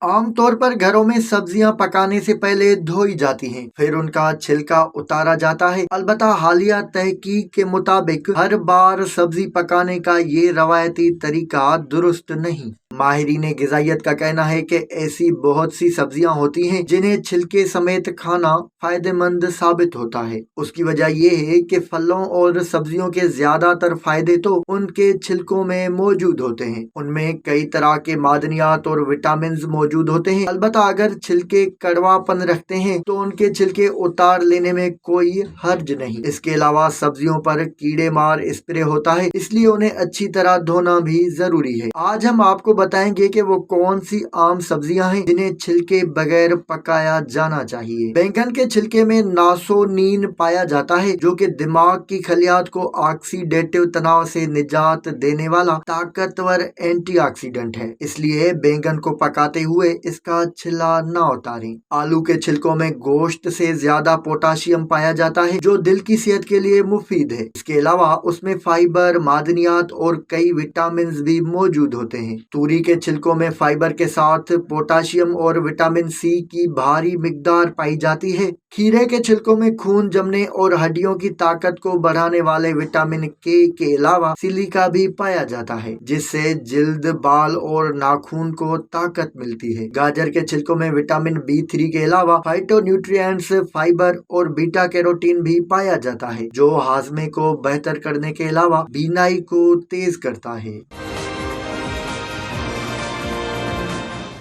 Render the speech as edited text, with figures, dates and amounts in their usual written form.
आम तौर पर घरों में सब्जियां पकाने से पहले धोई जाती हैं, फिर उनका छिलका उतारा जाता है। अलबत्ता हालिया तहकीक के मुताबिक हर बार सब्जी पकाने का ये रवायती तरीका दुरुस्त नहीं। माहिरीन ग़िज़ाइयत का कहना है कि ऐसी बहुत सी सब्जियां होती हैं जिन्हें छिलके समेत खाना फायदेमंद साबित होता है। उसकी वजह यह है कि फलों और सब्जियों के ज्यादातर फायदे तो उनके छिलकों में मौजूद होते हैं। उनमें कई तरह के मादनियात और विटामिन मौजूद होते हैं। अलबत्ता अगर छिलके कड़वापन रखते हैं तो उनके छिलके उतार लेने में कोई हर्ज नहीं। इसके अलावा सब्जियों पर कीड़े मार स्प्रे होता है, इसलिए उन्हें अच्छी तरह धोना भी जरूरी है। आज हम आपको बताएंगे कि वो कौन सी आम सब्जियां हैं जिन्हें छिलके बगैर पकाया जाना चाहिए। बैंगन के छिलके में नासोनीन पाया जाता है, जो कि दिमाग की खलियात को ऑक्सीडेटिव तनाव से निजात देने वाला ताकतवर एंटीऑक्सीडेंट है। इसलिए बैंगन को पकाते हुए इसका छिला ना उतारें। आलू के छिलकों में गोश्त से ज्यादा पोटाशियम पाया जाता है, जो दिल की सेहत के लिए मुफीद है। इसके अलावा उसमें फाइबर, मादनियात और कई विटामिन भी मौजूद होते हैं। तूरी के छिलकों में फाइबर के साथ पोटाशियम और विटामिन सी की भारी मिकदार पाई जाती है। खीरे के छिलकों में खून जमने और हड्डियों की ताकत को बढ़ाने वाले विटामिन के अलावा सिलिका भी पाया जाता है, जिससे जिल्द, बाल और नाखून को ताकत मिलती है। गाजर के छिलकों में विटामिन B3 के अलावा फाइटोन्यूट्रिएंट्स, फाइबर और बीटा कैरोटीन भी पाया जाता है, जो हाजमे को बेहतर करने के अलावा बीनाई को तेज करता है।